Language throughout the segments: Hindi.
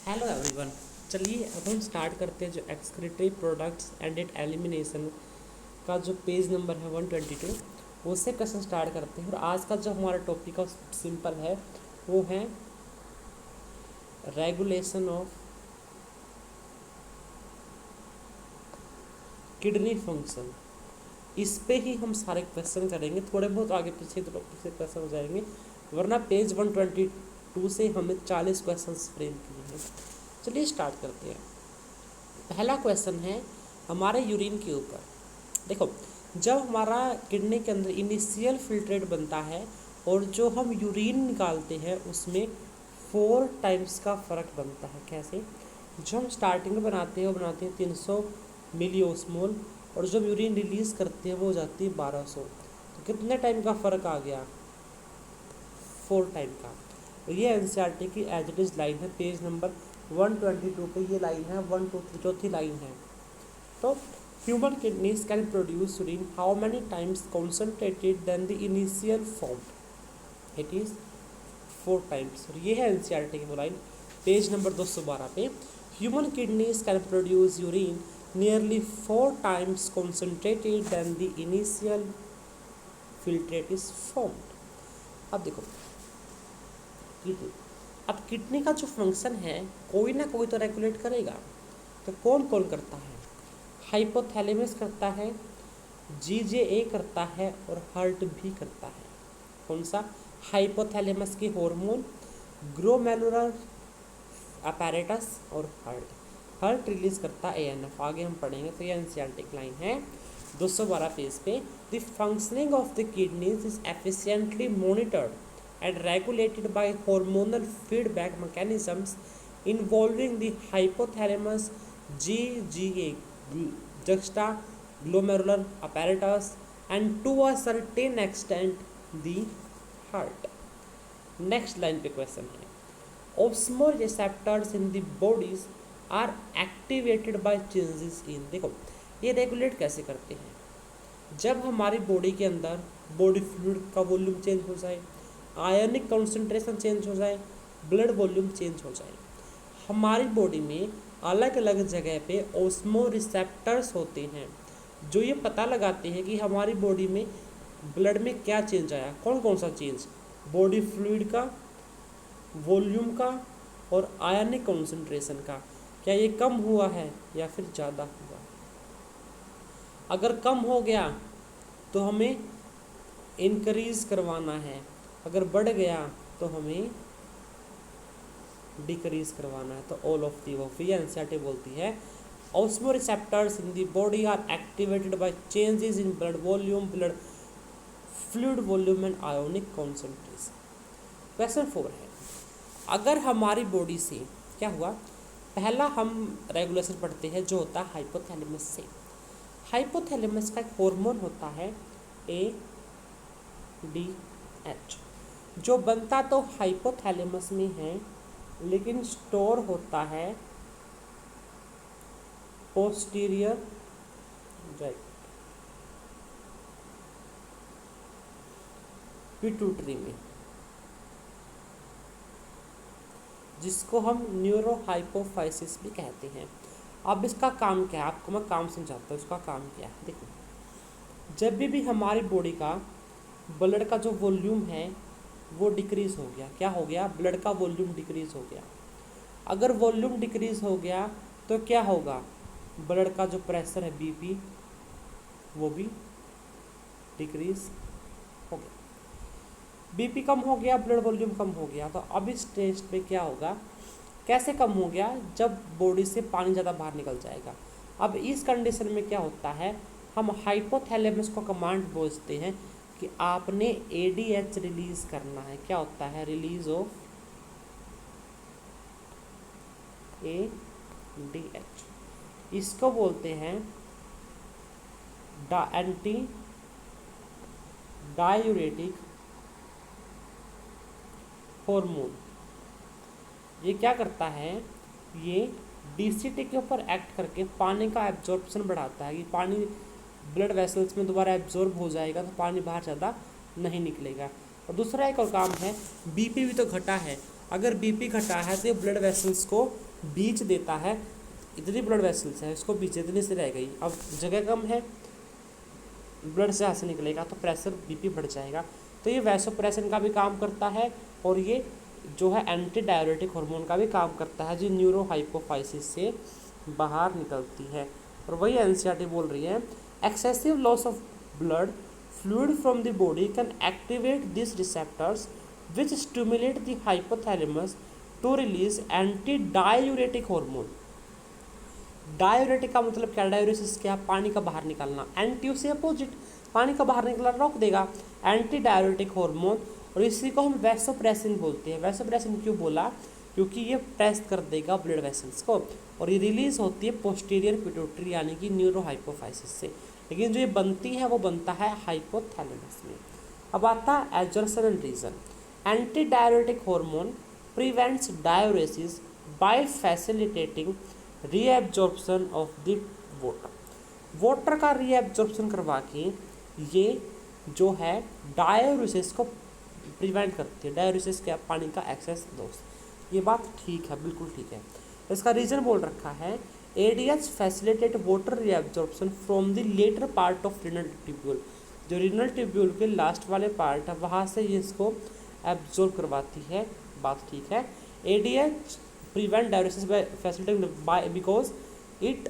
Hello everyone. चलिए अब हम स्टार्ट करते हैं जो excretory products and it elimination का जो पेज नंबर है 122 उससे क्वेश्चन स्टार्ट करते हैं। और आज का जो हमारा टॉपिक है सिंपल है, वो है रेगुलेशन ऑफ किडनी फंक्शन। इस पे ही हम सारे क्वेश्चन करेंगे, थोड़े बहुत आगे पीछे तो पीछे क्वेश्चन हो जाएंगे, वरना पेज 122 से हमने 40 क्वेश्चन फ्रेम किए हैं। चलिए स्टार्ट करते हैं। पहला क्वेश्चन है हमारे यूरिन के ऊपर। देखो, जब हमारा किडनी के अंदर इनिशियल फिल्ट्रेट बनता है और जो हम यूरिन निकालते हैं उसमें 4 टाइम्स का फ़र्क बनता है। कैसे? जो हम स्टार्टिंग में बनाते हैं वो बनाते हैं 300 मिली ओस्मोल, और जब यूरिन रिलीज़ करते हैं वो हो जाती है 1200। तो कितने टाइम का फ़र्क आ गया? 4 टाइम का। और ये एनसीईआरटी की एज इट इज़ लाइन है, पेज नंबर 122 पे ये लाइन है, 1 2 3 चौथी लाइन है। तो human kidneys can produce urine how many times concentrated than the initial form? It is 4 times। और ये है एनसीईआरटी की लाइन, पेज नंबर 212 पे। Human kidneys can produce urine nearly 4 times concentrated than the initial filtrate is formed। अब देखो किडनी, अब किडनी का जो फंक्शन है कोई ना कोई तो रेगुलेट करेगा। तो कौन कौन करता है? हाइपोथैलेमस करता है, जीजेए करता है और हार्ट भी करता है। कौन सा? हाइपोथैलेमस की हार्मोन, ग्लोमेरुलर अपैरेटस और हार्ट। हार्ट रिलीज करता है एएनएफ। आगे हम पढ़ेंगे। तो ये एनसीईआरटी लाइन है 212 पेज पे। The functioning of the kidneys is efficiently monitored and regulated by hormonal feedback mechanisms involving the hypothalamus, GGA, juxtaglomerular apparatus, and to a certain extent the heart। Next line पे क्वेश्चन है, osmoreceptors in the bodies are activated by changes in. देखो, ये रेगुलेट कैसे करते हैं? जब हमारी बॉडी के अंदर बॉडी फ्लूइड का वॉल्यूम चेंज हो जाए, आयनिक कॉन्सेंट्रेशन चेंज हो जाए, ब्लड वॉल्यूम चेंज हो जाए। हमारी बॉडी में अलग अलग जगह पे ऑस्मो रिसेप्टर्स होते हैं जो ये पता लगाते हैं कि हमारी बॉडी में ब्लड में क्या चेंज आया। कौन कौन सा चेंज? बॉडी फ्लूइड का, वॉल्यूम का और आयनिक कॉन्सेंट्रेशन का। क्या ये कम हुआ है या फिर ज़्यादा हुआ? अगर कम हो गया तो हमें इंक्रीज करवाना है, अगर बढ़ गया तो हमें डिक्रीज करवाना है। तो ऑल ऑफ दी अबव। ये एनसीईआरटी बोलती है osmoreceptors in the body are activated by changes in blood volume, blood fluid volume and ionic concentration. Question 4 है, अगर हमारी बॉडी से क्या हुआ? पहला हम रेगुलेशन पढ़ते हैं जो होता है हाइपोथैलेमस से। हाइपोथैलेमस का एक हार्मोन होता है ADH, जो बनता तो हाइपोथैलेमस में है लेकिन स्टोर होता है पोस्टीरियर राइट पिट्यूटरी में, जिसको हम न्यूरोहाइपोफाइसिस भी कहते हैं। अब इसका काम क्या है? आपको मैं काम समझाता हूँ इसका काम क्या है। देखो, जब भी हमारी बॉडी का ब्लड का जो वॉल्यूम है वो डिक्रीज़ हो गया, क्या हो गया? ब्लड का वॉल्यूम डिक्रीज़ हो गया। अगर वॉल्यूम डिक्रीज़ हो गया तो क्या होगा? ब्लड का जो प्रेशर है बीपी वो भी डिक्रीज़ हो गया। बीपी कम हो गया, ब्लड वॉल्यूम कम हो गया। तो अब इस टेस्ट पे क्या होगा? कैसे कम हो गया? जब बॉडी से पानी ज़्यादा बाहर निकल जाएगा। अब इस कंडीशन में क्या होता है? हम हाइपोथैलेमस को कमांड भेजते हैं कि आपने ADH रिलीज करना है। क्या होता है? Release of ADH। इसको बोलते हैं एंटी डायूरेटिक हार्मोन। ये क्या करता है? ये DCT के ऊपर एक्ट करके पानी का एब्जॉर्प्शन बढ़ाता है कि पानी ब्लड वेसल्स में दोबारा एब्जॉर्ब हो जाएगा तो पानी बाहर ज़्यादा नहीं निकलेगा। और दूसरा एक और काम है, बीपी भी तो घटा है। अगर बीपी घटा है तो ये ब्लड वेसल्स को बीच देता है, इतनी ब्लड वेसल्स है, इसको बीच इतनी से रह गई, अब जगह कम है, ब्लड से यहाँ से निकलेगा तो प्रेशर बीपी बढ़ जाएगा। तो ये वैसोप्रेसिन का भी काम करता है और ये जो है एंटी डायरेटिक हार्मोन का भी काम करता है, जो न्यूरो हाइपोफाइसिस से बाहर निकलती है। और वही एनसीईआरटी बोल रही है, excessive loss of blood fluid from the body can activate this receptors which stimulate the hypothalamus to release anti diuretic hormone. Diuretic का मतलब क्या, डायूरेसिस क्या, पानी का बाहर निकलना, एंटी से अपोजिट, पानी का बाहर निकलना रोक देगा, एंटी डायूरेटिक हार्मोन। और इसी को हम वैसोप्रेसिन बोलते हैं। वैसोप्रेसिन क्यों बोला, क्योंकि ये प्रेस कर देगा ब्लड वेसल्स को, और ये रिलीज होती है पोस्टीरियर पिट्यूटरी यानी कि न्यूरो हाइपोफाइसिस से, लेकिन जो ये बनती है वो बनता है हाइपोथैलेमस में। अब आता है assertion and reason. Anti diuretic hormone prevents diuresis by facilitating reabsorption of the water. Water का रीएब्जॉर्प्शन करवा के ये जो है डायूरेसिस को प्रिवेंट करती है। डायूरेसिस क्या, पानी का एक्सेस लॉस। ये बात ठीक है, बिल्कुल ठीक है। इसका रीजन बोल रखा है, ADH facilitate water reabsorption from the latter part of renal tubule. जो रीनल ट्यूब्यूल के लास्ट वाले पार्ट है वहाँ से ये इसको एब्जॉर्ब करवाती है, बात ठीक है। ADH prevent diuresis by facilitating by because it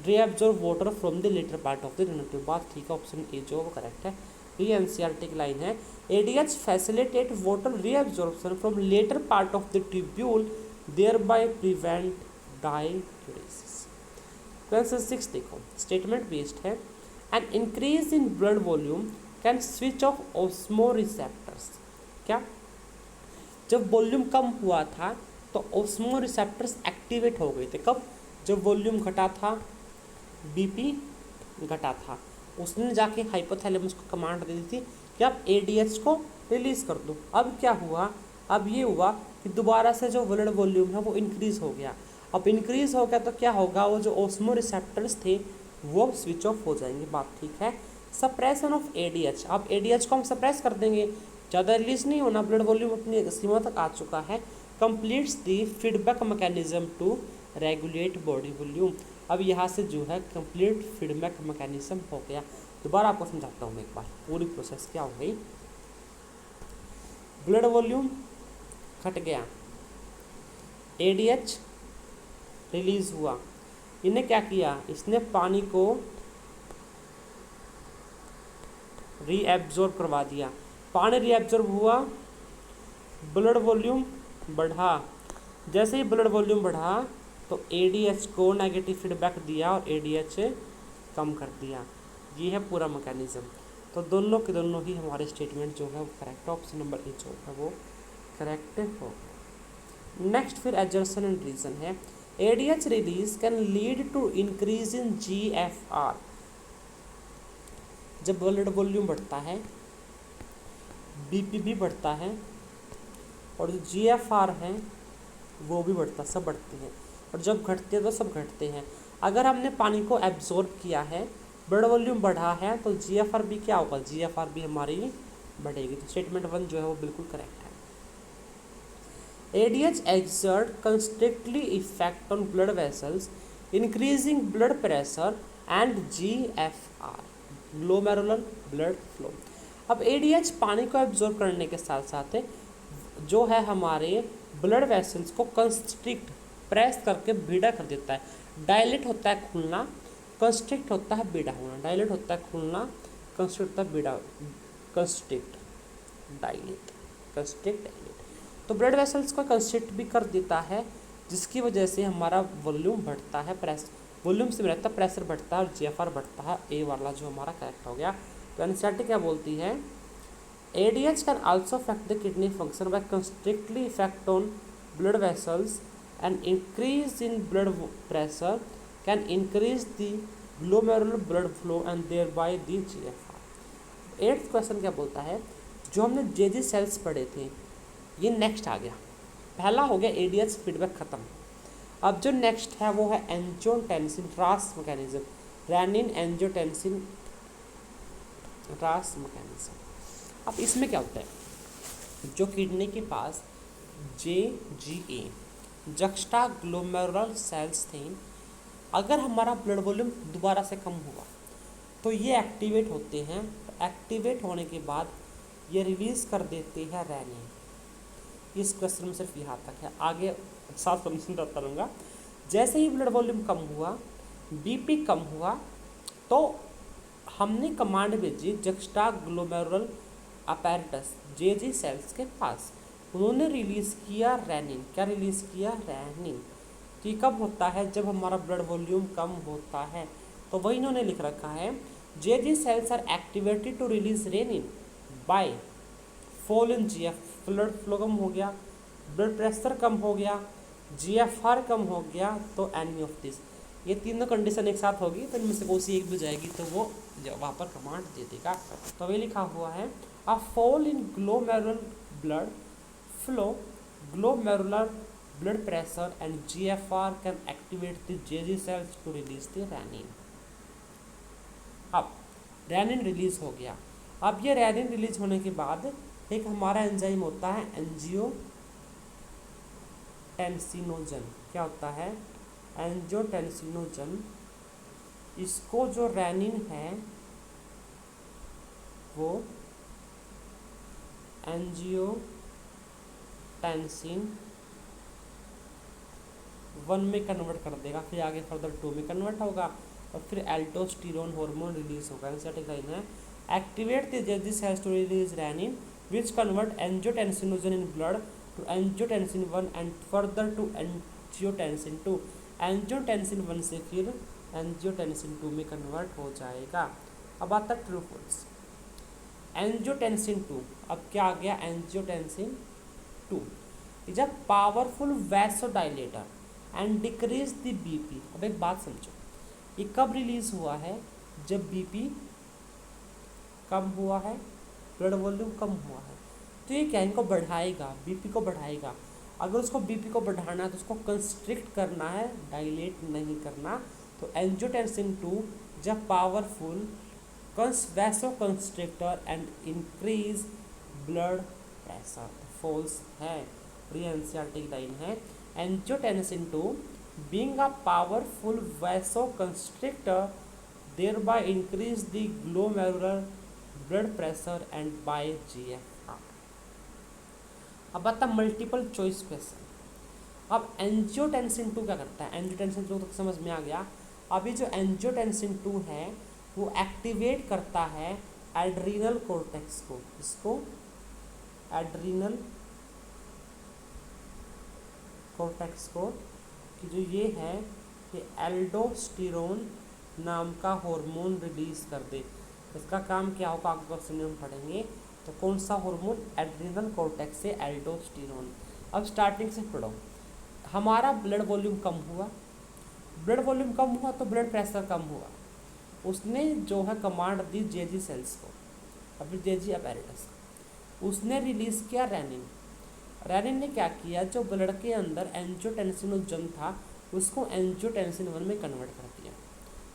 reabsorb water from the latter part of the renal tube, बात ठीक है, ऑप्शन ए जो वो करेक्ट है। ये एनसीईआरटी की लाइन है, ADH facilitate water reabsorption from latter part of the tubule thereby prevent diuresis। Question 6 देखो, स्टेटमेंट बेस्ड है, an increase in blood volume can switch off osmoreceptors. क्या, जब वॉल्यूम कम हुआ था तो ऑस्मोरिसेप्टर्स एक्टिवेट हो गए थे। कब, जब वॉल्यूम घटा था, बीपी घटा था, उसने जाके हाइपोथैलेमस को कमांड दे दी थी कि आप एडीएच को रिलीज कर दो। अब क्या हुआ, अब ये हुआ कि दोबारा से जो ब्लड वॉल्यूम है वो इंक्रीज हो गया। अब इंक्रीज हो गया तो क्या होगा, वो जो ऑस्मो रिसेप्टर्स थे वो स्विच ऑफ हो जाएंगे, बात ठीक है। सप्रेशन ऑफ एडीएच, अब एडीएच को हम सप्रेस कर देंगे, ज़्यादा रिलीज नहीं होना, ब्लड वॉल्यूम अपनी सीमा तक आ चुका है। Completes the feedback mechanism to regulate body volume. अब यहाँ से जो है कंप्लीट फीडबैक मैकेनिज्म हो गया। दोबारा आपको समझाता हूँ मैं एक बार, पूरी प्रोसेस क्या हो गई। ब्लड वॉल्यूम घट गया, एडीएच रिलीज हुआ, इन्हें क्या किया, इसने पानी को रीएब्जॉर्ब करवा दिया। पानी रीएब्जॉर्ब हुआ, ब्लड वॉल्यूम बढ़ा, जैसे ही ब्लड वॉल्यूम बढ़ा तो एडीएच को नेगेटिव फीडबैक दिया और एडीएच कम कर दिया। ये है पूरा मैकेनिज्म। तो दोनों के दोनों ही हमारे स्टेटमेंट जो है वो करेक्ट, ऑप्शन नंबर ए जो है वो करेक्ट हो गया। नेक्स्ट फिर एडजर्सन एंड रीजन है, ADH release can lead to increase in GFR. जब ब्लड वॉल्यूम बढ़ता है, बीपी भी बढ़ता है और जो जीएफआर है वो भी बढ़ता, सब बढ़ते हैं, और जब घटते हैं तो सब घटते हैं। अगर हमने पानी को एब्जॉर्ब किया है, ब्लड वॉल्यूम बढ़ा है, तो जीएफआर भी क्या होगा, जीएफआर भी हमारी बढ़ेगी। तो स्टेटमेंट 1 जो है वो बिल्कुल करेक्ट है। ADH exert constrictly effect on blood vessels, increasing blood pressure and GFR, glomerular blood flow। अब ADH पानी को एब्जॉर्ब करने के साथ साथ जो है हमारे ब्लड वेसल्स को कंस्ट्रिक्ट, प्रेस करके बीड़ा कर देता है। डायलेट होता है खुलना, कंस्ट्रिक्ट होता है बीड़ा होना। डायलेट होता है खुलना, कंस्ट्रिक्ट होता है बीड़ा, कंस्ट्रिक्ट डायलेट, कंस्ट्रिक्ट डायलेट। तो ब्लड वेसल्स को कंस्ट्रिक्ट भी कर देता है, जिसकी वजह से हमारा वॉल्यूम बढ़ता है, प्रेस वॉल्यूम से रहता है, प्रेशर बढ़ता है और जीएफआर बढ़ता है। ए वाला जो हमारा करेक्ट हो गया। तो एनसीईआरटी क्या बोलती है, ADH can also affect the kidney function by constrictory effect on blood vessels and increase in blood pressure can increase the glomerular blood flow and thereby the GFR. 8th question क्या बोलता है, जो हमने जेजी सेल्स पढ़े थे ये नेक्स्ट आ गया। पहला हो गया एडीएच फीडबैक खत्म। अब जो नेक्स्ट है वो है एंजियोटेंसिन रास मैकेनिज्म, रेनिन एंजियोटेंसिन रास मैकेनिज्म। अब इसमें क्या होता है, जो किडनी के पास JGA जक्स्टा ग्लोमेरुलर सेल्स थे, अगर हमारा ब्लड वॉल्यूम दोबारा से कम हुआ तो ये एक्टिवेट होते हैं। तो एक्टिवेट होने के बाद ये रिलीज़ कर देते हैं रेनिन। इस क्वेश्चन में सिर्फ यहाँ तक है, आगे साफ समझ करता रहूँगा। जैसे ही ब्लड वॉल्यूम कम हुआ, बीपी कम हुआ, तो हमने कमांड भेजी जक्स्टा ग्लोमेरुलर अपैरेटस जेजी सेल्स के पास। उन्होंने रिलीज़ किया रेनिन। क्या रिलीज़ किया? रेनिन। तो ये कब होता है? जब हमारा ब्लड वॉल्यूम कम होता है। तो वही इन्होंने लिख रखा है, JG cells are activated to release renin by fall in GF, blood flow कम हो गया, ब्लड प्रेशर कम हो गया, जीएफआर कम हो गया, तो एनी ऑफ दिस, ये तीनों कंडीशन एक साथ होगी तो इनमें से कोई सी एक भी जाएगी तो वो वहाँ पर कमांड दे देगा। तो ये लिखा हुआ है, a fall in glomerular blood flow, glomerular blood pressure and GFR can activate the JG cells to release the renin। अब रेनिन रिलीज हो गया। अब ये रेनिन रिलीज होने के बाद एक हमारा एंजाइम होता है एंजियोटेंसिनोजन। क्या होता है? एंजियोटेंसिनोजन। इसको जो रेनिन है वो एंजियोटेंसिन 1 में कन्वर्ट कर देगा, फिर आगे फर्दर 2 में कन्वर्ट होगा और फिर एल्डोस्टेरोन हार्मोन रिलीज होगा। एंजाइटिक लाइन है, activate the JG cells to release renin which convert angiotensinogen in blood to angiotensin 1 and further to angiotensin 2। Angiotensin 1 से फिर एंजियोटेंसिन 2 में कन्वर्ट हो जाएगा। अब आता ट्रू फॉल्स। एंजियोटेंसिन 2, अब क्या आ गया? Angiotensin 2 is a powerful vasodilator and decrease the BP. अब एक बात समझो, ये कब रिलीज हुआ है? जब बीपी कम हुआ है, ब्लड वॉल्यूम कम हुआ है। तो ये क्या, इनको बढ़ाएगा, बीपी को बढ़ाएगा। अगर उसको बीपी को बढ़ाना है तो उसको कंस्ट्रिक्ट करना है, डायलेट नहीं करना। तो एंजियोटेंसिन 2 जब powerful vasoconstrictor and increase blood pressure. False है, एनसीईआरटी लाइन है, angiotensin 2 being a powerful vasoconstrictor thereby increase the glomerular blood pressure and by GFR। अब आता मल्टीपल चॉइस क्वेश्चन। अब एंजियोटेंसिन 2 क्या करता है? एंजियोटेंसिन 2 तक समझ में आ गया। अभी जो एंजियोटेंसिन 2 है वो एक्टिवेट करता है एड्रीनल कॉर्टेक्स को। इसको एड्रीनल कॉर्टेक्स को, कि जो ये है कि एल्डोस्टेरोन नाम का हार्मोन रिलीज कर दे। इसका काम क्या होगा आगे क्वेश्चन में हम पढ़ेंगे। तो कौन सा हार्मोन? एड्रीनल कॉर्टेक्स से एल्डोस्टेरोन। अब स्टार्टिंग से पढ़ो। हमारा ब्लड वॉल्यूम कम हुआ, ब्लड वॉल्यूम कम हुआ तो ब्लड प्रेशर कम हुआ। उसने जो है कमांड दी जेजी सेल्स को, अभी जेजी अपैरेटस, उसने रिलीज किया रेनिन। रेनिन ने क्या किया? जो ब्लड के अंदर एंजियोटेंसिनोजन था उसको एंजियोटेंसिन 1 में कन्वर्ट कर दिया।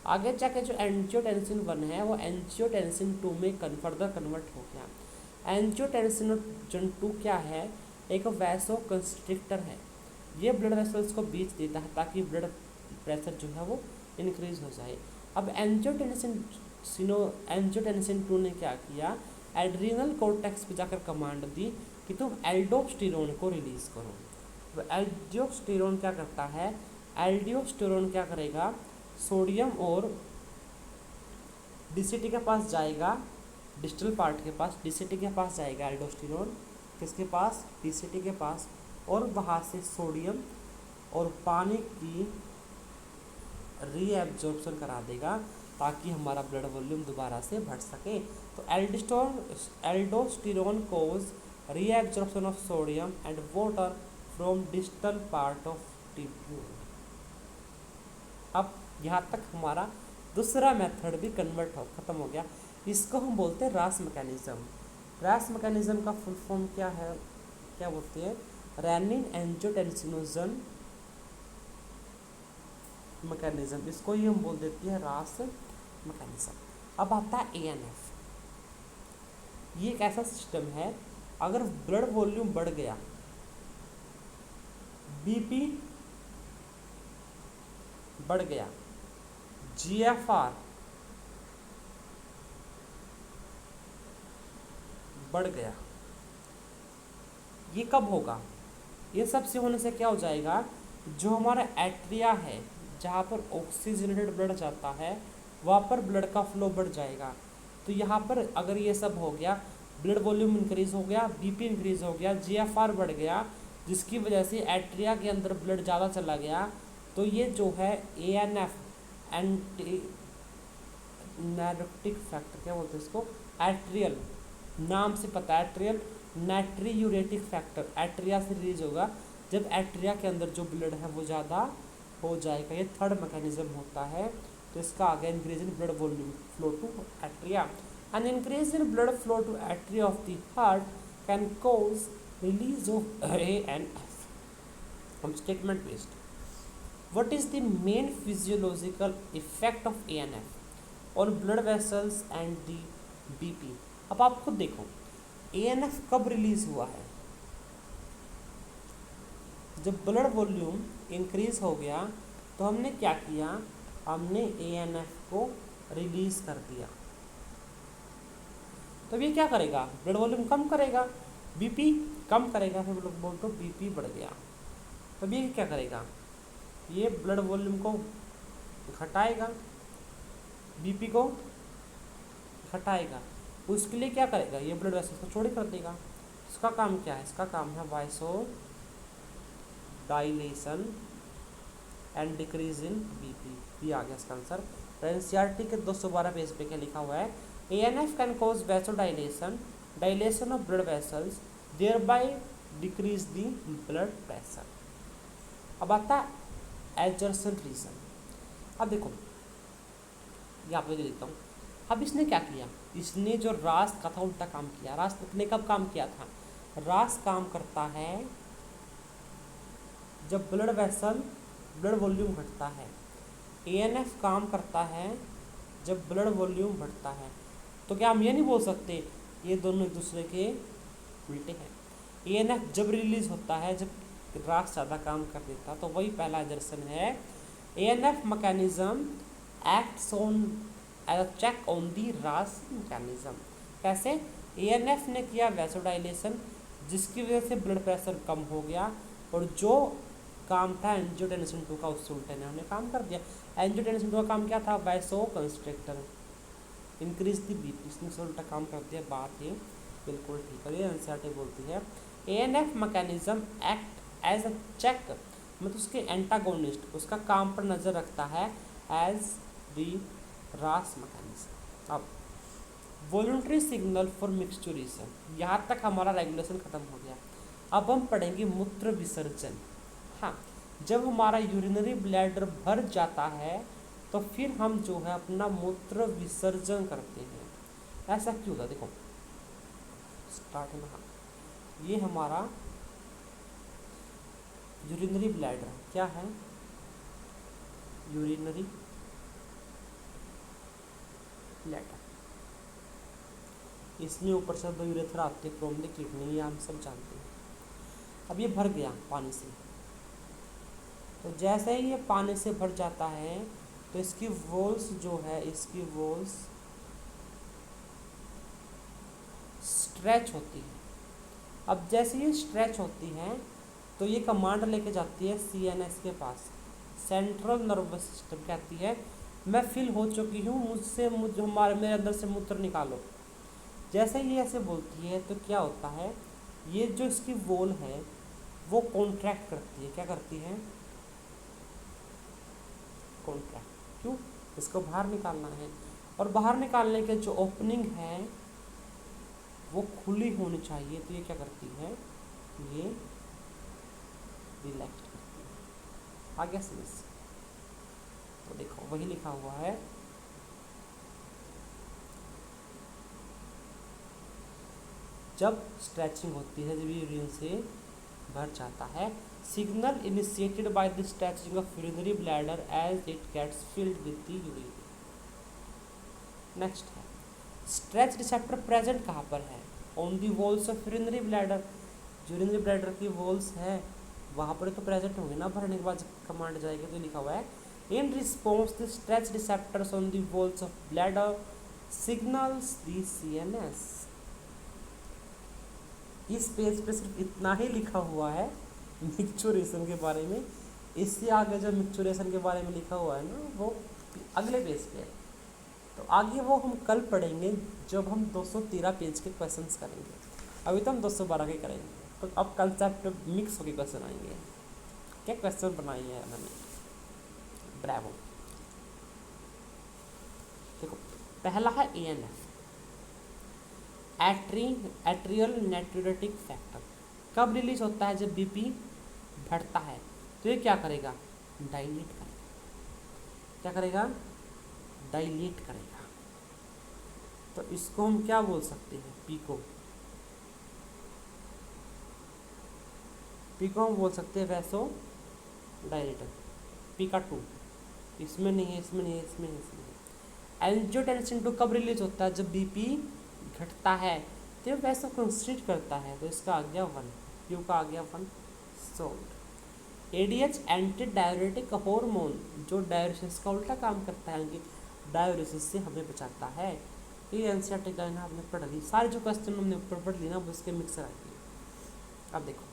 आगे जाके जो एंजियोटेंसिन 1 है वो एंजियोटेंसिन 2 में फर्दर कन्वर्ट हो गया। एंजियोटेंसिनोजन 2 क्या है? एक वैसो कंस्ट्रिक्टर है। ये ब्लड वेसल्स को बीच देता है ताकि ब्लड प्रेशर जो है वो इंक्रीज हो जाए। अब एंजियोटेंसिन 2 ने क्या किया? एड्रीनल कॉर्टेक्स पे जाकर कमांड दी कि तुम एल्डोस्टेरोन को रिलीज करो। तो एल्डोस्टेरोन क्या करता है? एल्डोस्टेरोन क्या करेगा? सोडियम और डीसीटी के पास जाएगा, डिस्टल पार्ट के पास, डीसीटी के पास जाएगा एल्डोस्टेरोन। किसके पास? डीसीटी के पास। और वहाँ से सोडियम और पानी की रीएब्जॉर्प्शन करा देगा ताकि हमारा ब्लड वॉल्यूम दोबारा से बढ़ सके। तो aldosterone causes reabsorption of sodium and water from distal part of tubule. अब यहाँ तक हमारा दूसरा मेथड भी खत्म हो गया। इसको हम बोलते हैं रास मैकेनिज्म। रास मैकेनिज्म का फुल फॉर्म क्या है? क्या बोलते हैं? Renin angiotensinogen mechanism. इसको ही हम बोल देते हैं रास मैकेनिज्म। अब आता है एएनएफ। ये एक ऐसा सिस्टम है, अगर ब्लड वॉल्यूम बढ़ गया, बीपी बढ़ गया, जीएफआर बढ़ गया। ये कब होगा? ये सब से होने से क्या हो जाएगा, जो हमारा एट्रिया है जहाँ पर ऑक्सीजनेटेड ब्लड जाता है वहाँ पर ब्लड का फ्लो बढ़ जाएगा। तो यहाँ पर अगर ये सब हो गया, ब्लड वॉल्यूम इंक्रीज हो गया, बीपी इंक्रीज हो गया, जीएफआर बढ़ गया, जिसकी वजह से एट्रिया के अंदर ब्लड ज़्यादा चला गया, तो ये जो है एएनएफ, एंटी नाइट्रिक फैक्टर, क्या बोलते हैं इसको, एट्रियल, नाम से पता है, एट्रियल नाइट्रियूरेटिक फैक्टर एट्रिया से रिलीज होगा जब एट्रिया के अंदर जो ब्लड है वो ज़्यादा हो जाएगा। ये थर्ड मैकेनिज्म होता है। तो इसका आगे increase in blood volume flow to atria, an increase in blood flow to atria of the heart can cause release of ANF। हम statement based, what is the main physiological effect of ANF on blood vessels and the BP। अब आप खुद देखो ANF कब रिलीज हुआ है, जब ब्लड वॉल्यूम इंक्रीज हो गया तो हमने क्या किया, हमने ANF को रिलीज कर दिया। तो ये क्या करेगा, ब्लड वॉल्यूम कम करेगा, बीपी कम करेगा, फिर लोग बोल तो बीपी बढ़ गया। तो ये क्या करेगा, ये ब्लड वॉल्यूम को घटाएगा, बीपी को घटाएगा। उसके लिए क्या करेगा, ये ब्लड वेसल्स को चौड़ी कर देगा। इसका काम क्या है, इसका काम है vasodilation and decrease in BP. भी आ गया इसका आंसर। एनसीईआरटी के 212 पेज पे क्या लिखा हुआ है, ANF can cause vasodilation of blood vessels thereby decrease the blood pressure. अब आता है एजर्सन रीजन। अब देखो यहाँ पे लिखता हूँ। अब इसने क्या किया, इसने जो रास का था उल्टा काम किया। रास ने कब काम किया था, रास काम करता है जब ब्लड वॉल्यूम घटता है, ANF काम करता है जब ब्लड वॉल्यूम बढ़ता है। तो क्या हम ये नहीं बोल सकते ये दोनों एक दूसरे के उल्टे हैं। ANF जब रिलीज होता है जब रास ज़्यादा काम कर देता, तो वही पहला एजर्सन है। ANF mechanism acts on as a check on the RAAS mechanism. कैसे, ANF ने किया वैसोडाइलेशन जिसकी वजह से ब्लड प्रेशर कम हो गया, और जो काम था एंजियोटेंसिन 2 का उससे उल्टे ने काम कर दिया। एंजियोटेंसिन 2 का काम क्या था, vaso constrictor, increase the BP, इसने उससे उल्टा काम कर दिया। बात ये बिल्कुल ठीक है, ये एनसीईआरटी बोलती है। ANF mechanism act as a check, मतलब उसके एंटागोनिस्ट, उसका काम पर नज़र रखता है एज द रास मैकेनिज्म। अब वॉलंटरी सिग्नल फॉर मिक्सचुरेशन, यहाँ तक हमारा रेगुलेशन खत्म हो गया। अब हम पढ़ेंगे मूत्र विसर्जन। हाँ, जब हमारा यूरिनरी ब्लैडर भर जाता है तो फिर हम जो है अपना मूत्र विसर्जन करते हैं। ऐसा क्यों होता है, देखो स्टार्ट है ना, ये हमारा यूरिनरी ब्लैडर क्या है, यूरिनरी ब्लैडर, इसमें ऊपर से दो यूरेथ्रा आते हैं फ्रॉम द किडनी, ये हम सब जानते हैं। अब ये भर गया पानी से, तो जैसे ही ये पानी से भर जाता है तो इसकी वॉल्स जो है, इसकी वॉल्स स्ट्रेच होती है। अब जैसे ये स्ट्रेच होती है तो ये कमांड लेके जाती है CNS के पास, सेंट्रल नर्वस सिस्टम, कहती है मैं फिल हो चुकी हूँ, मेरे अंदर से मूत्र निकालो। जैसे ये ऐसे बोलती है तो क्या होता है, ये जो इसकी वॉल है वो कॉन्ट्रैक्ट करती है। क्या करती है, कॉन्ट्रैक्ट। क्यों, इसको बाहर निकालना है, और बाहर निकालने के जो ओपनिंग है वो खुली होनी चाहिए। तो ये क्या करती है, ये रिलैक्स करती है। आगे समझ, तो देखो वही लिखा हुआ है, जब स्ट्रेचिंग होती है, जब यूरिन से भर जाता है, signal initiated by the stretching of urinary bladder as it gets filled with the urine. Next है, स्ट्रेच रिसेप्टर प्रेजेंट कहाँ पर है, on the walls of urinary bladder. Urinary bladder की वॉल्स है वहाँ पर तो प्रेजेंट होंगे ना, भरने के बाद कमांड जाएगी तो लिखा हुआ है in response the stretch receptors on the walls of bladder signals the CNS। इस पेज पे सिर्फ इतना ही लिखा हुआ है मिक्चुरेशन के बारे में। इससे आगे जो मिक्चुरेशन के बारे में लिखा हुआ है ना वो अगले पेज पे है। तो आगे वो हम कल पढ़ेंगे जब हम 213 पेज के क्वेश्चंस करेंगे। अभी तो हम 212 के करेंगे। तो अब कंसेप्ट मिक्स होकर क्वेश्चन आएंगे। क्या क्वेश्चन बनाई है मैंने, ब्रेवो। देखो पहला है ANF, एट्रियल नेट्रियोरेटिक फैक्टर। कब रिलीज होता है? जब BP बढ़ता है। तो ये क्या करेगा? डाइलेट करेगा। क्या करेगा? डाइलेट करेगा। तो इसको हम क्या बोल सकते हैं? पी को हम बोल सकते हैं वैसो डायलेटर। P का 2, इसमें नहीं है, इसमें नहीं है, इसमें नहीं, इसमें नहीं। एंजियोटेंसिन 2 कब रिलीज होता है? जब BP घटता है। तो वैसा कंस्ट्रिक्ट करता है, तो इसका आ गया 1, Q का आ गया 1, sold. ADH anti diuretic hormone, जो डायलिसिस का उल्टा काम करता है, कि डायलिसिस से हमें बचाता है। ये एनसीईआरटी गाइड आपने पढ़ ली, सारे जो क्वेश्चन हमने ऊपर पढ़ ली ना वो उसके मिक्सर आती है। अब देखो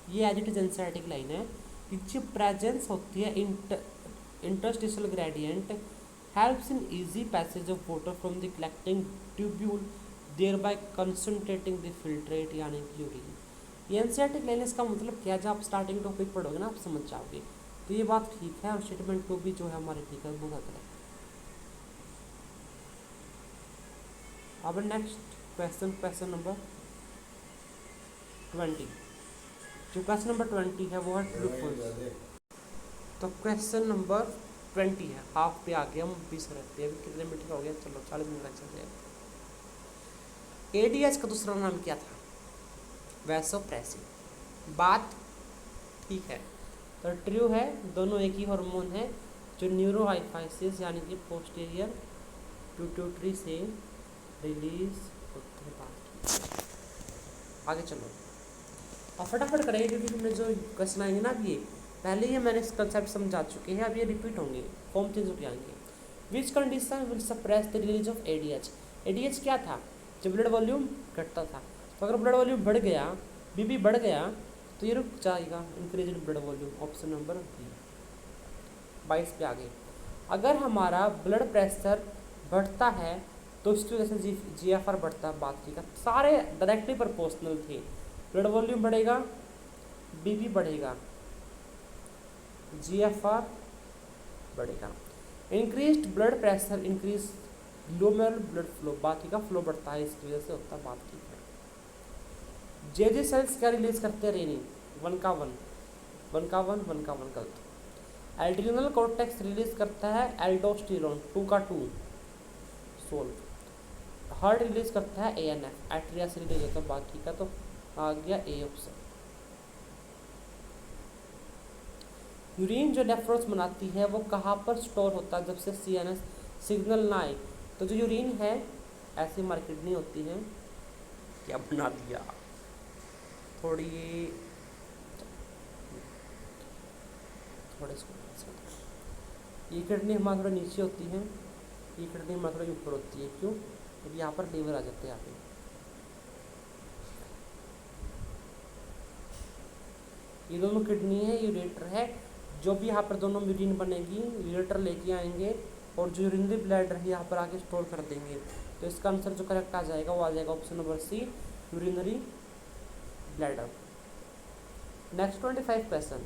ये as it is NCERT line है कि जो प्रेजेंस होती है interstitial gradient helps in easy passage of water from the collecting tubule thereby concentrating the filtrate यानी कि यूरिन। ये एनसीईआरटी लाइन, इसका मतलब क्या? जब आप स्टार्टिंग टॉपिक पढ़ोगे ना आप समझ जाओगे। तो ये बात ठीक है और स्टेटमेंट 2 भी जो है हमारे ठीक है, बहुत है। अब नेक्स्ट क्वेश्चन नंबर 20। जो क्वेश्चन नंबर 20 है वो है ट्रू फॉल्स। तो क्वेश्चन नंबर 20 है, हाफ पे आ गया, हम 20 रहते हैं। अभी कितने मिनट का हो गया? चलो 40 मिनट लग चल जाएगा। ADH का दूसरा नाम क्या था? वैसोप्रेसिन। बात ठीक है, तो ट्रू है, दोनों एक ही हार्मोन है जो न्यूरोहाइफाइसिस यानी कि पोस्टीरियर पिट्यूटरी से रिलीज होते हैं। आगे चलो और फटाफट करेंगे क्योंकि हमने जो क्वेश्चन आएंगे ना अभी पहले ही मैंने इस कंसेप्ट समझा चुके हैं, अब ये रिपीट होंगे, फॉर्म चेंज होकर आएंगे। Which condition will suppress the release of ADH? ADH क्या था? जब ब्लड वॉल्यूम घटता था। तो अगर ब्लड वॉल्यूम बढ़ गया, BP बढ़ गया, तो ये रुक जाएगा, increase in blood volume. Option number B। 22 पे आगे, अगर हमारा ब्लड प्रेशर बढ़ता है तो उसकी वजह से GFR बढ़ता है। बात ठीक है, सारे डायरेक्टली प्रोपोर्शनल थे। ब्लड वॉल्यूम बढ़ेगा, BP बढ़ेगा, GFR बढ़ेगा। Increased blood pressure increase glomerular blood flow. बात ठीक है, फ्लो बढ़ता है, इसकी वजह से होता है। बात ठीक है। जे सेल्स क्या रिलीज करते हैं? रेनिन। 1 का 1, 1 का 1, 1 का 1 गलत। एड्रिनल कॉर्टेक्स रिलीज करता है एल्डोस्टेरोन। 2 का 2, सोल्व। हार्ट रिलीज करता है ANF, एट्रिया से रिलीज होता है। बात ठीक है, तो आ गया A ऑप्शन। यूरिन जो नेफ्रॉन्स बनाती है वो कहाँ पर स्टोर होता है जब से CNS सिग्नल ना आए? तो जो यूरिन है ऐसी मार्केट नहीं होती है, क्या बना दिया थोड़ी थोड़े ये किडनी हमारा थोड़ा नीचे होती है, ये किडनी हमारा थोड़ा ऊपर होती है। क्यों? क्योंकि यहाँ पर लीवर आ जाते हैं। यहाँ पे ये दोनों किडनी है, यूरेटर है, जो भी यहाँ पर दोनों यूरिन बनेगी यूरेटर लेके आएंगे और जो यूरिनरी ब्लैडर है यहाँ पर आके स्टोर कर देंगे। तो इसका आंसर जो करेक्ट आ जाएगा वो आ जाएगा option number C, urinary bladder. Next 25 question,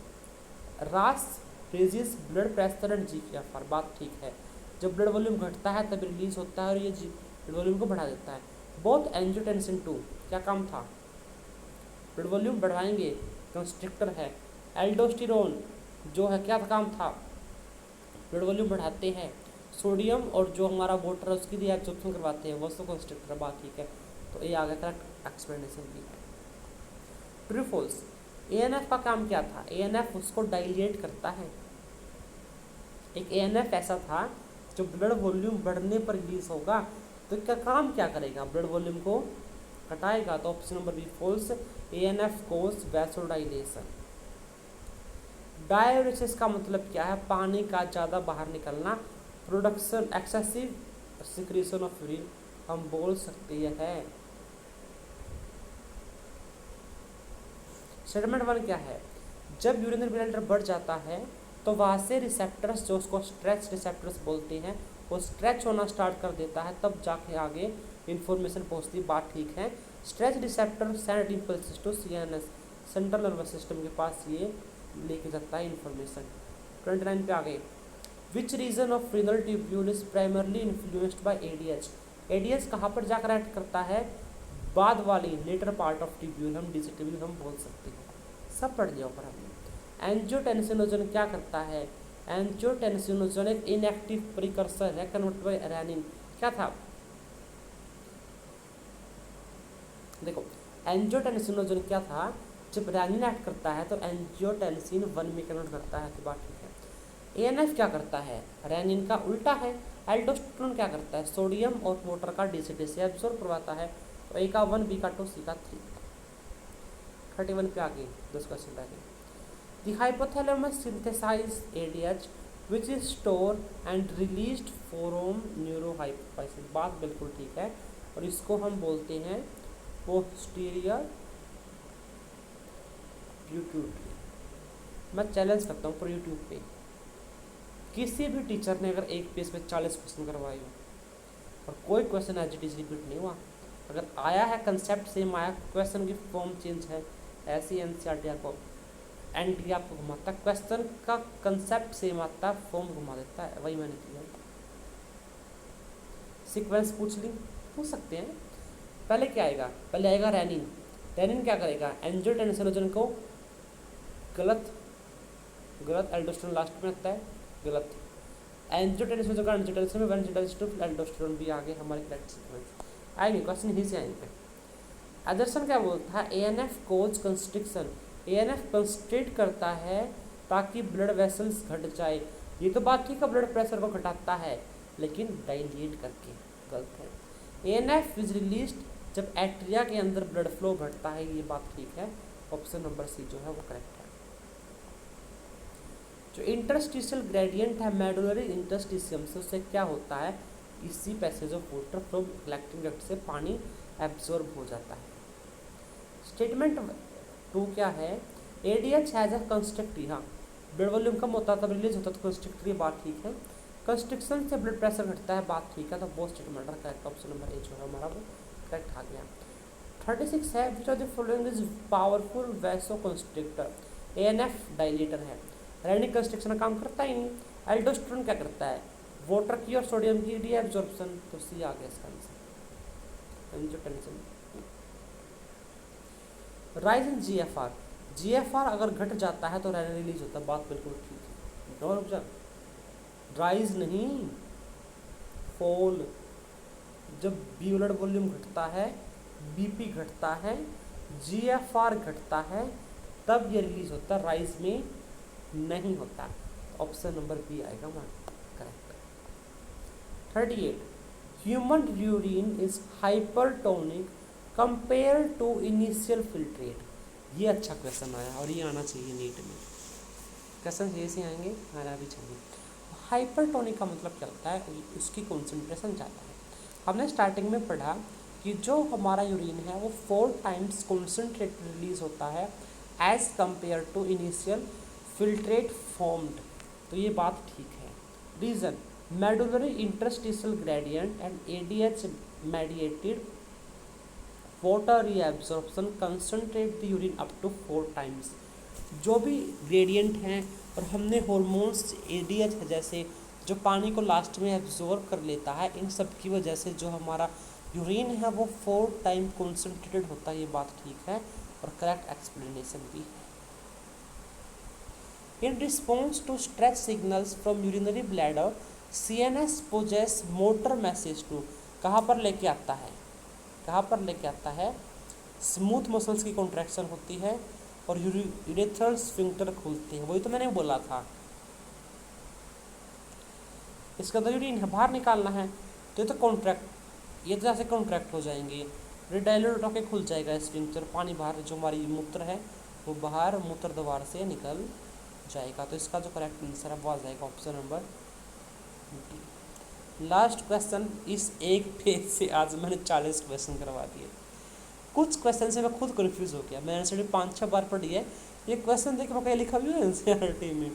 रास रेजिस ब्लड प्रेशर एंड GFR। बात ठीक है, जब ब्लड वॉल्यूम घटता है तब रिलीज होता है और ये ब्लड वॉल्यूम को बढ़ा देता है। बोथ एंजियोटेंसिन 2 क्या काम था? ब्लड वॉल्यूम बढ़ाएंगे, कंस्ट्रिक्टर है। एल्डोस्टेरोन जो है क्या काम था? ब्लड वॉल्यूम बढ़ाते हैं। सोडियम और जो हमारा वाटर है उसकी रिएब्जॉर्प्शन करवाते हैं, वो सब कंस्ट्रिक्टर। बात ठीक है, तो ये आ गया करेक्ट एक्सप्लेनेशन भी है। ट्रू फॉल्स, ANF का काम क्या था? ANF उसको डाइलेट करता है। एक ANF ऐसा था जो ब्लड वॉल्यूम बढ़ने पर रिलीज होगा तो क्या काम क्या करेगा, ब्लड वॉल्यूम को घटाएगा। तो option number B false, ANF cause vasodilation. Diuresis का मतलब क्या है, पानी का ज़्यादा बाहर निकलना, production excessive secretion of urine हम बोल सकते हैं। स्टेटमेंट 1 क्या है, जब यूरिनरी ब्लैडर बढ़ जाता है तो वहाँ से रिसेप्टर्स जो उसको स्ट्रेच रिसेप्टर्स बोलते हैं वो स्ट्रेच होना स्टार्ट कर देता है, तब जाके आगे इन्फॉर्मेशन पहुँचती, बात ठीक है। Stretch receptor send impulse to CNS central nervous system के पास ये लेके जाता है इन्फॉर्मेशन। 29 पे आ गए, which region of renal tubule is primarily influenced by ADH. ADH कहाँ पर जाकर एक्ट करता है, बाद वाली लेटर पार्ट ऑफ ट्यूब्यूल हम डिजिटल हम बोल सकते हैं, सब पढ़ लिया ऊपर हमने। एंजियोटेंसिनोजन क्या करता है, एंजियोटेंसिनोजन एक इनएक्टिव प्रिकर्सर है कन्वर्ट बाय रेनिन। क्या था, देखो एंजियोटेंसिनोजन क्या था, जब रेनिन एक्ट करता है तो एंजियोटेंसिन 1 में कन्वर्ट करता है, तो बात ठीक है। एएनएफ क्या करता है, रेनिन का उल्टा है। एल्डोस्टेरोन क्या करता है, सोडियम और वाटर का डीसीटी से एब्जॉर्ब करवाता है। तो ए का 1, बी का 2, सी का 3। 31 पे आ गए 10 क्वेश्चन रह गए। The hypothalamus synthesize ADH which is store and released from neurohypophysis, बात बिल्कुल ठीक है। और इसको हम बोलते हैं पोस्टीरियर पिट्यूटरी। मैं चैलेंज करता हूँ पर यूट्यूब पे किसी भी टीचर ने अगर एक पेज पे 40 क्वेश्चन करवाए हो और कोई question as it is repeat नहीं हुआ, अगर आया है कंसेप्ट सेम आया, क्वेश्चन की फॉर्म चेंज है, ऐसी एनसीईआरटी आपको एनटी आपको घुमाता है, क्वेश्चन का कंसेप्ट सेम आता है, फॉर्म घुमा देता है, वही मैंने किया। सीक्वेंस पूछ सकते हैं। पहले क्या आएगा, पहले आएगा रेनिन। रेनिन क्या करेगा, एंजियोटेंसिनोजन को गलत एल्डोस्टेरोन लास्ट में आता है, गलत। एंजियोटेंसिनोजन का एंजियोटेंसिन में एल्डोस्टेरोन भी आगे हमारे करेक्ट सीक्वेंस आएंगे, क्वेश्चन यहीं से आएंगे। एडरसन क्या बोलता है, एएनएफ कोज कंस्ट्रिक्शन, एएनएफ कंस्ट्रिक्ट करता है ताकि ब्लड वेसल्स घट जाए। ये तो बात ठीक है, ब्लड प्रेशर को घटाता है, लेकिन डाइलेट करके, गलत है। एएनएफ इज रिलीज्ड जब एट्रिया के अंदर ब्लड फ्लो घटता है, ये बात ठीक है। ऑप्शन नंबर सी जो है वो करेक्ट है। जो इंटरस्टिशियल ग्रेडियंट है मेडुलरी इंटरस्टिशियम से, उससे क्या होता है, इसी passage of water from collecting duct से पानी एब्जॉर्ब हो जाता है। स्टेटमेंट 2 क्या है, एडीएच हैज अ कंस्ट्रिक्टिव, हाँ ब्लड वॉल्यूम कम होता है तब रिलीज होता है, तो कंस्ट्रिक्टिव बात ठीक है। कंस्ट्रिक्शन से ब्लड प्रेशर घटता है, बात ठीक है। तो वो statement correct, option number A जो है हमारा वो करेक्ट आ गया। 36 है, which of the following is powerful vasoconstrictor, ANF dilator है, रेनिक कंस्ट्रिक्शन का काम करता ही नहीं। एल्डोस्टेरोन क्या करता है, वाटर की और सोडियम की रीएब्जॉर्प्शन, तो सी आ गया इसका answer. Angiotensin. Rise in GFR, GFR अगर घट जाता है तो रेनिन रिलीज होता है, बात बिल्कुल ठीक है। राइज नहीं, फॉल, जब ब्लड वॉल्यूम घटता है, बीपी घटता है, जीएफआर घटता है, तब ये रिलीज होता है, राइज में नहीं होता। ऑप्शन नंबर बी आएगा हमारा correct. 38 human urine is hypertonic compare to initial filtrate, ये अच्छा क्वेश्चन आया और ये आना चाहिए नीट में, क्वेश्चन ऐसे आएंगे, आना भी चाहिए। हाइपरटोनिक का मतलब क्या होता है, उसकी कॉन्सेंट्रेशन ज़्यादा है। हमने स्टार्टिंग में पढ़ा कि जो हमारा यूरिन है वो 4 टाइम्स कॉन्सेंट्रेट रिलीज होता है as compare to initial filtrate formed, तो ये बात ठीक है। Reason, medullary interstitial gradient and ADH mediated water reabsorption concentrate the urine up to 4 times. जो भी ग्रेडियंट हैं और हमने हॉर्मोन्स एडीएच है जैसे जो पानी को लास्ट में एब्जॉर्ब कर लेता है, इन सब की वजह से जो हमारा यूरिन है वो 4 टाइम कॉन्सेंट्रेटेड होता है, ये बात ठीक है और करेक्ट एक्सप्लेनेशन भी है। In response to stretch signals from urinary bladder, CNS possess motor message to, कहाँ पर लेके आता है, कहाँ पर लेके आता है, स्मूथ मसल्स की कॉन्ट्रैक्शन होती है और यूरेथ्रल स्फिंक्टर खुलते हैं, वही तो मैंने बोला था। इसका तो यूनियन है, बाहर निकालना है, तो ये तो कॉन्ट्रैक्ट, ये तो जैसे कॉन्ट्रैक्ट हो जाएंगे, रिडाइल्यूट होकर खुल जाएगा स्फिंक्टर, पानी बाहर, जो हमारी मूत्र है वो बाहर मूत्र द्वार से निकल जाएगा। तो इसका जो करेक्ट आंसर है वो आ जाएगा option number D. Last question, इस एक पेज से आज मैंने 40 क्वेश्चन करवा दिए। कुछ क्वेश्चन से मैं खुद कंफ्यूज हो गया, मैंने एनसीईआरटी 5-6 बार पढ़ी है, ये क्वेश्चन देख मैं कहीं लिखा भी है एनसीईआरटी में,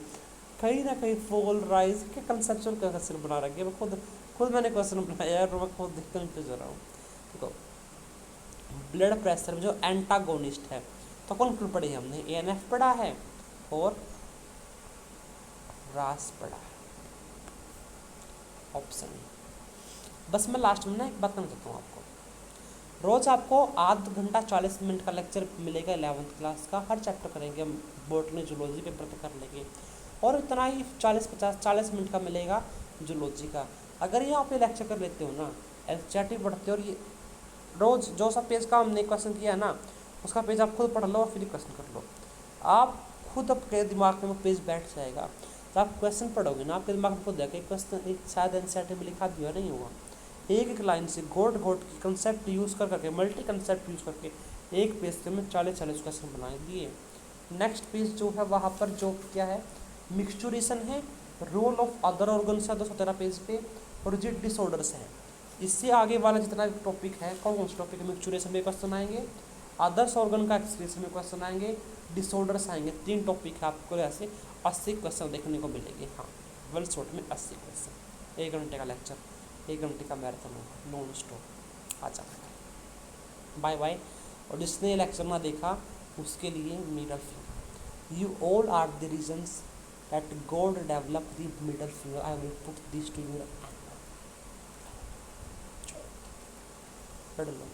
कहीं ना कहीं फोल राइज के कंसेप्चुअल क्वेश्चन बना रखे हैं, मैं खुद मैंने क्वेश्चन बनाया और मैं खुद देख कंफ्यूज हो रहा हूँ। देखो ब्लड प्रेशर में जो एंटागोनिस्ट है, तो कौन कौन पढ़े हमने, एएनएफ पढ़ा है और रास पढ़ा है, ऑप्शन है। बस मैं लास्ट में ना एक बात कहना चाहता हूँ आपको, रोज आपको आध घंटा 40 मिनट का लेक्चर मिलेगा 11th क्लास का, हर चैप्टर करेंगे हम, बॉटनी जूलॉजी पेपर तो कर लेंगे, और इतना ही 40 मिनट का मिलेगा जूलॉजी का। अगर ये आप ये लेक्चर कर लेते हो ना, एनसीईआरटी पढ़ते हो, और ये रोज जो सा पेज का हमने क्वेश्चन किया है ना, उसका पेज आप खुद पढ़ लो और फिर क्वेश्चन कर लो, आप खुद आपके दिमाग में पेज बैठ जाएगा। तो आप क्वेश्चन पढ़ोगे ना, आपके दिमाग में खुद जाएगा क्वेश्चन एक शायद एनसीईआरटी में लिखा दिया नहीं होगा, एक एक लाइन से घोट घोट की कंसेप्ट यूज़ कर करके, मल्टी कंसेप्ट यूज़ करके एक पेज से में 40 क्वेश्चन बनाए दिए। नेक्स्ट पेज जो है वहाँ पर जो क्या है, मिक्सचुरेशन है, रोल ऑफ अदर ऑर्गन्स है 213 पेज पे, और जो डिसऑर्डर्स है। इससे आगे वाला जितना टॉपिक है, कौन सा टॉपिक है, मिक्सचुरेशन में क्वेश्चन आएंगे, अदर्स ऑर्गन का एक्सप्रेशन में क्वेश्चन आएंगे, डिसऑर्डर्स आएंगे, 3 टॉपिक है, आपको ऐसे 80 क्वेश्चन देखने को मिलेंगे। हाँ, वन शॉट में 80 क्वेश्चन, 1 घंटे का लेक्चर, 1 घंटे का मैराथन होगा नॉन स्टॉप। आ जाएगा, बाय बाय। और जिसने लेक्चर ना देखा उसके लिए middle finger, you all are the reasons that God develop the middle finger, I will put this to your, पढ़ लो।